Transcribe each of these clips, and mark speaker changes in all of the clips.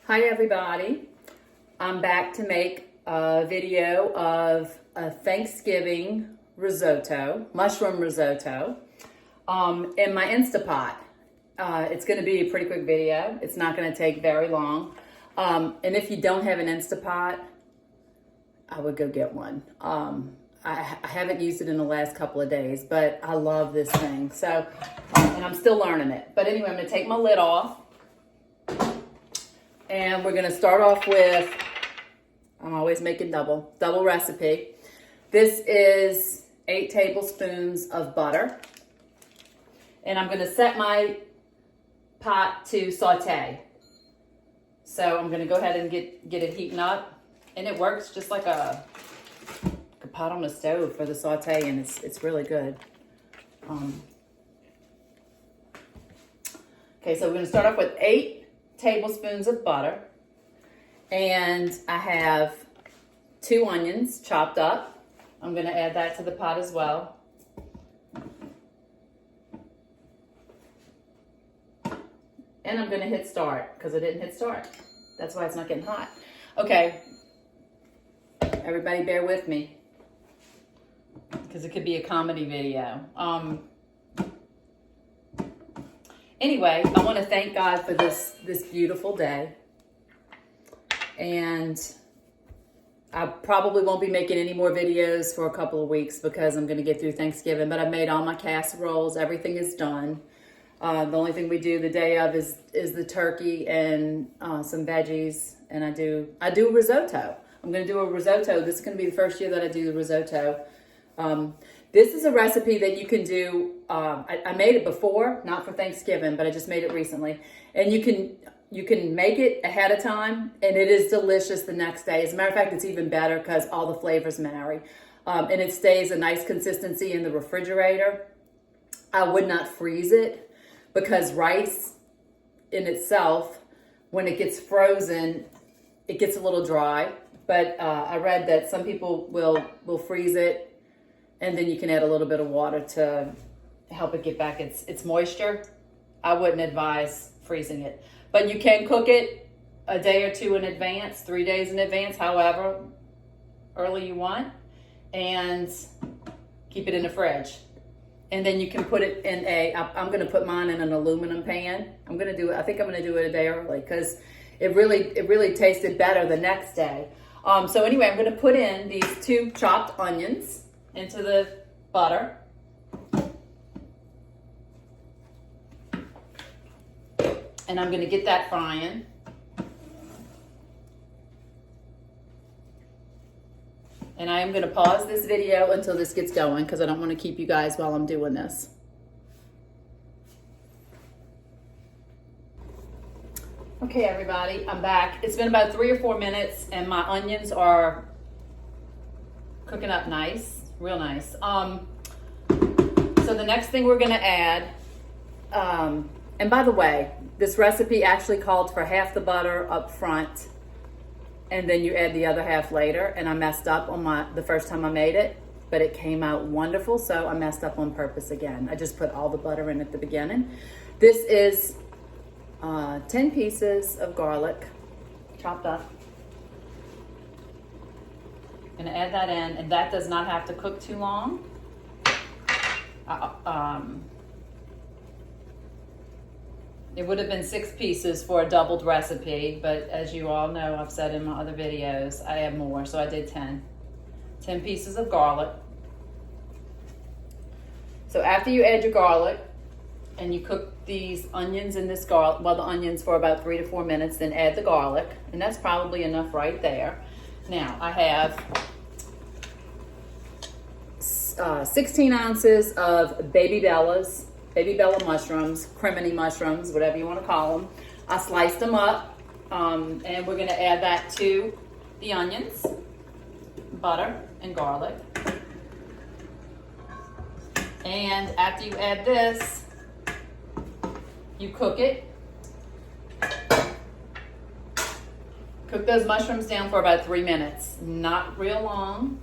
Speaker 1: Hi everybody, I'm back to make a video of a Thanksgiving risotto, mushroom risotto, in my Instapot. It's going to be a pretty quick video. It's not going to take very long. And if you don't have an Instapot, I would go get one. I haven't used it in the last couple of days, but I love this thing. So, and I'm still learning it. But anyway, I'm going to take my lid off. And we're gonna start off with, I'm always making double recipe. This is 8 tablespoons of butter. And I'm gonna set my pot to saute. So I'm gonna go ahead and get it heating up. And it works just like a pot on the stove for the saute, and it's really good. Okay, so we're gonna start off with 8 tablespoons of butter, and I have 2 onions chopped up. I'm going to add that to the pot as well. And I'm going to hit start because I didn't hit start. That's why it's not getting hot. Okay, everybody bear with me because it could be a comedy video. Anyway, I want to thank God for this beautiful day. And I probably won't be making any more videos for a couple of weeks because I'm going to get through Thanksgiving. But I've made all my casseroles. Everything is done. The only thing we do the day of is the turkey and some veggies. And I do risotto. I'm going to do a risotto. This is going to be the first year that I do the risotto. This is a recipe that you can do. I made it before, not for Thanksgiving, but I just made it recently. And you can make it ahead of time, and it is delicious the next day. As a matter of fact, it's even better because all the flavors marry. And it stays a nice consistency in the refrigerator. I would not freeze it because rice in itself, when it gets frozen, it gets a little dry. But I read that some people will freeze it, and then you can add a little bit of water to help it get back its moisture. I wouldn't advise freezing it. But you can cook it a day or two in advance, 3 days in advance, however early you want, and keep it in the fridge. And then you can put it in I'm gonna put mine in an aluminum pan. I think I'm gonna do it a day early because it really tasted better the next day. So anyway, I'm gonna put in these 2 chopped onions into the butter. And I'm going to get that frying. And I am going to pause this video until this gets going because I don't want to keep you guys while I'm doing this. Okay, everybody, I'm back. It's been about 3 or 4 minutes and my onions are cooking up nice. Real nice. So the next thing we're going to add, and by the way, this recipe actually called for half the butter up front, and then you add the other half later. And I messed up on the first time I made it, but it came out wonderful. So I messed up on purpose again. I just put all the butter in at the beginning. This is 10 pieces of garlic, chopped up. Gonna add that in, and that does not have to cook too long. It would have been 6 pieces for a doubled recipe, but as you all know, I've said in my other videos, I have more, so I did 10 pieces of garlic. So after you add your garlic and you cook these onions in this garlic, the onions for about 3 to 4 minutes, then add the garlic, and that's probably enough right there. Now I have 16 ounces of baby bella mushrooms, crimini mushrooms, whatever you want to call them. I sliced them up, and we're going to add that to the onions, butter, and garlic. And after you add this, you cook it. Cook those mushrooms down for about 3 minutes, not real long.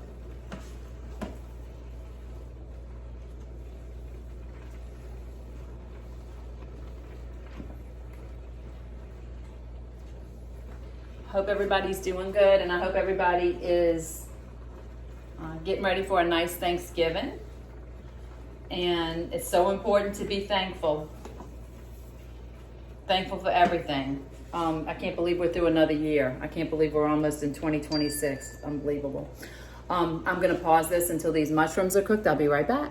Speaker 1: Hope everybody's doing good, and I hope everybody is getting ready for a nice Thanksgiving. And it's so important to be thankful. Thankful for everything. I can't believe we're through another year. I can't believe we're almost in 2026. Unbelievable. I'm going to pause this until these mushrooms are cooked. I'll be right back.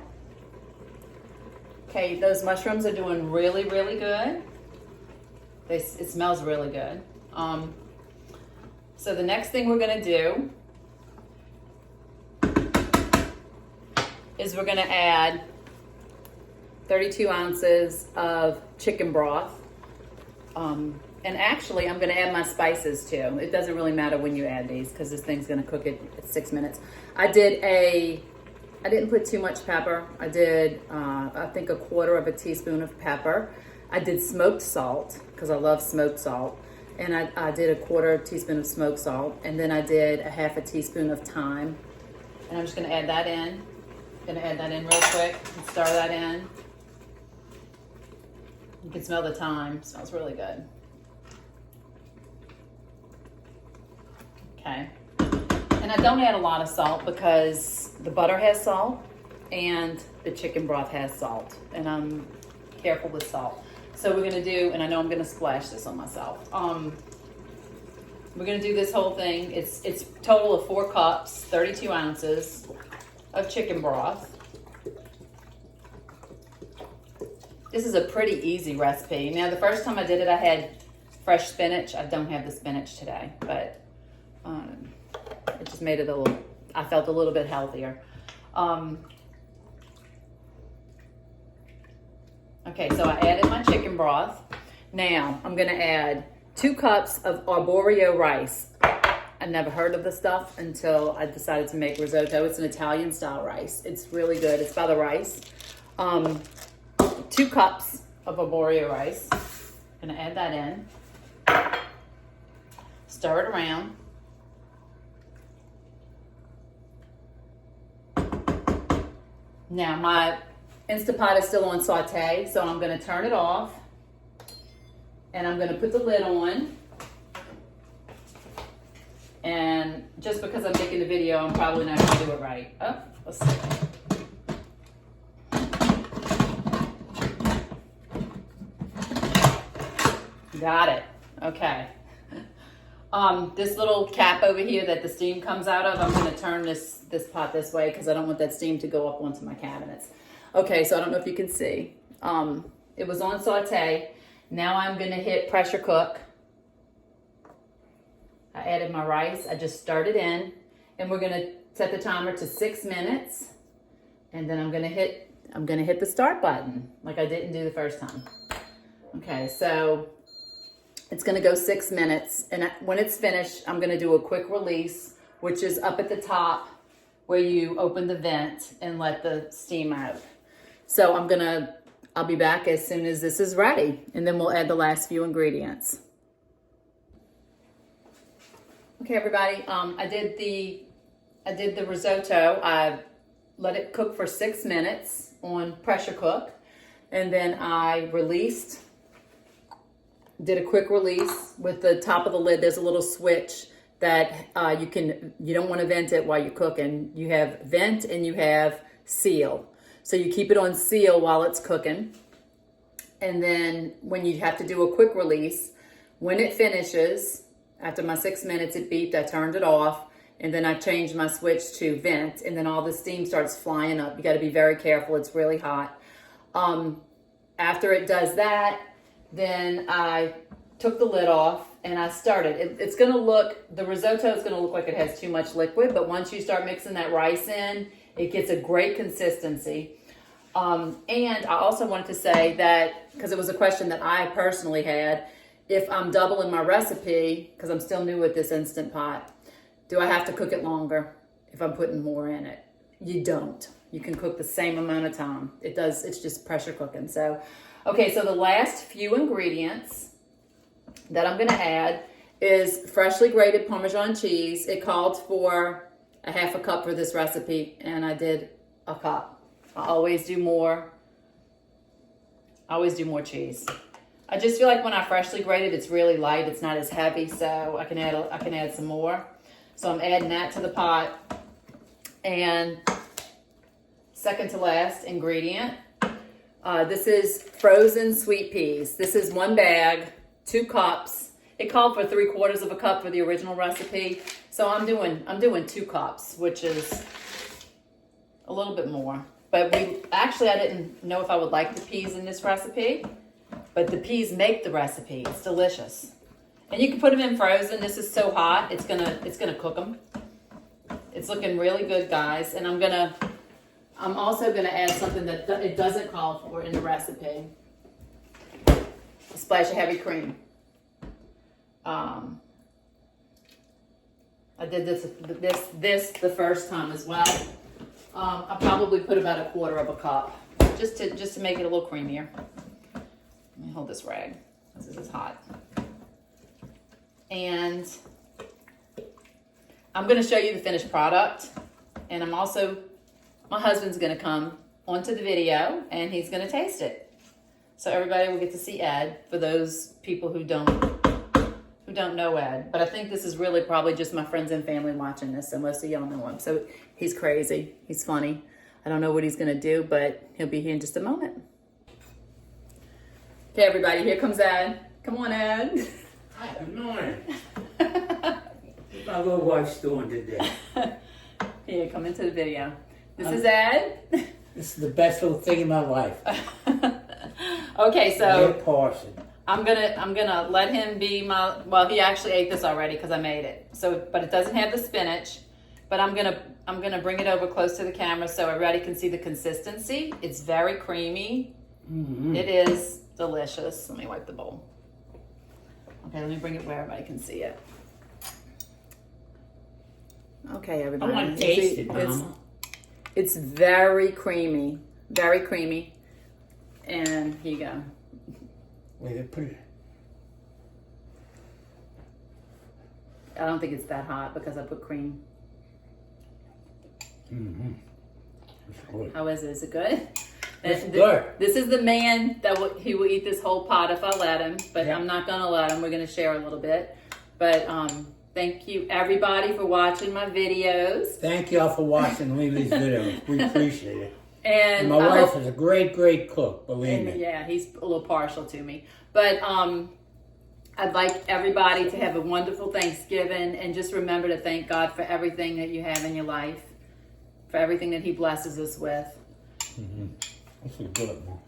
Speaker 1: Okay, those mushrooms are doing really, really good. It smells really good. So the next thing we're going to do is we're going to add 32 ounces of chicken broth. And actually, I'm going to add my spices too. It doesn't really matter when you add these because this thing's going to cook it at 6 minutes. I didn't put too much pepper. I did, I think, 1/4 teaspoon of pepper. I did smoked salt because I love smoked salt. And I did 1/4 teaspoon of smoked salt. And then I did 1/2 teaspoon of thyme. And I'm just going to add that in. Going to add that in real quick and stir that in. You can smell the thyme. It smells really good. Okay. And I don't add a lot of salt because the butter has salt and the chicken broth has salt. And I'm careful with salt. So we're going to do, and I know I'm going to splash this on myself. We're going to do this whole thing. It's total of 4 cups, 32 ounces of chicken broth. This is a pretty easy recipe. Now, the first time I did it, I had fresh spinach. I don't have the spinach today, but it just made it I felt a little bit healthier. Okay, so I added my chicken broth. Now, I'm gonna add 2 cups of arborio rice. I never heard of the stuff until I decided to make risotto. It's an Italian style rice. It's really good. It's by the rice. 2 cups of arborio rice. Gonna add that in. Stir it around. Now my Instant Pot is still on saute, so I'm gonna turn it off. And I'm gonna put the lid on. And just because I'm making the video, I'm probably not gonna do it right. Oh, let's see. Got it. Okay. This little cap over here that the steam comes out of, I'm going to turn this pot this way because I don't want that steam to go up onto my cabinets. Okay, so I don't know if you can see. It was on saute. Now I'm going to hit pressure cook. I added my rice. I just stirred it in. And we're going to set the timer to 6 minutes. And then I'm going to hit the start button like I didn't do the first time. Okay, so it's going to go 6 minutes, and when it's finished, I'm going to do a quick release, which is up at the top where you open the vent and let the steam out. So I'll be back as soon as this is ready, and then we'll add the last few ingredients. Okay, everybody, I did the risotto. I let it cook for 6 minutes on pressure cook, and then I did a quick release. With the top of the lid, there's a little switch that you don't want to vent it while you're cooking. You have vent and you have seal. So you keep it on seal while it's cooking. And then when you have to do a quick release, when it finishes, after my 6 minutes, it beeped, I turned it off, and then I changed my switch to vent, and then all the steam starts flying up. You got to be very careful. It's really hot. After it does that, then I took the lid off and I started. The risotto is going to look like it has too much liquid, but once you start mixing that rice in, it gets a great consistency. And I also wanted to say that, because it was a question that I personally had, if I'm doubling my recipe, because I'm still new with this Instant Pot, do I have to cook it longer if I'm putting more in it? You don't. You can cook the same amount of time. It's just pressure cooking. So, okay, so the last few ingredients that I'm going to add is freshly grated Parmesan cheese. It called for a 1/2 cup for this recipe, and I did a cup. I always do more cheese. I just feel like when I freshly grated, it's really light. It's not as heavy, so I can add some more. So I'm adding that to the pot. And second to last ingredient, this is frozen sweet peas. This is 1 bag, 2 cups. It called for 3/4 of a cup for the original recipe, so I'm doing 2 cups, which is a little bit more. But I didn't know if I would like the peas in this recipe, but the peas make the recipe. It's delicious, and you can put them in frozen. This is so hot, it's gonna cook them. It's looking really good, guys, and I'm also gonna add something that it doesn't call for in the recipe. A splash of heavy cream. I did this the first time as well. I probably put about 1/4 of a cup just to make it a little creamier. Let me hold this rag because this is hot. And I'm going to show you the finished product, and my husband's going to come onto the video and he's going to taste it. So everybody will get to see Ed, for those people who don't know Ed. But I think this is really probably just my friends and family watching this, so most of y'all know him. So he's crazy. He's funny. I don't know what he's going to do, but he'll be here in just a moment. Okay, everybody, here comes Ed. Come on, Ed.
Speaker 2: Hi, good morning. What's my little wife's doing today?
Speaker 1: Here, come into the video. This is Ed.
Speaker 2: This is the best little thing in my life.
Speaker 1: Okay, so
Speaker 2: Ed Parson.
Speaker 1: I'm gonna let him be well, he actually ate this already because I made it. So, but it doesn't have the spinach. But I'm gonna bring it over close to the camera so everybody can see the consistency. It's very creamy. Mm-hmm. It is delicious. Let me wipe the bowl. Okay, let me bring it where everybody can see it. Okay, everybody.
Speaker 2: I want to taste it, Mama.
Speaker 1: It's very creamy. Very creamy. And here you go.
Speaker 2: Wait, put it.
Speaker 1: I don't think it's that hot because I put cream.
Speaker 2: Mm-hmm. It's good.
Speaker 1: How is it? Is it good?
Speaker 2: It's good.
Speaker 1: This is the man that he will eat this whole pot if I let him, but
Speaker 2: Yeah.
Speaker 1: I'm not gonna let him. We're gonna share a little bit. But thank you everybody for watching my videos.
Speaker 2: Thank y'all for watching and leaving these videos. We appreciate it.
Speaker 1: And
Speaker 2: my wife is a great, great cook, believe me.
Speaker 1: Yeah, he's a little partial to me. But I'd like everybody to have a wonderful Thanksgiving, and just remember to thank God for everything that you have in your life, for everything that He blesses us with.
Speaker 2: Mm-hmm. This is good, man.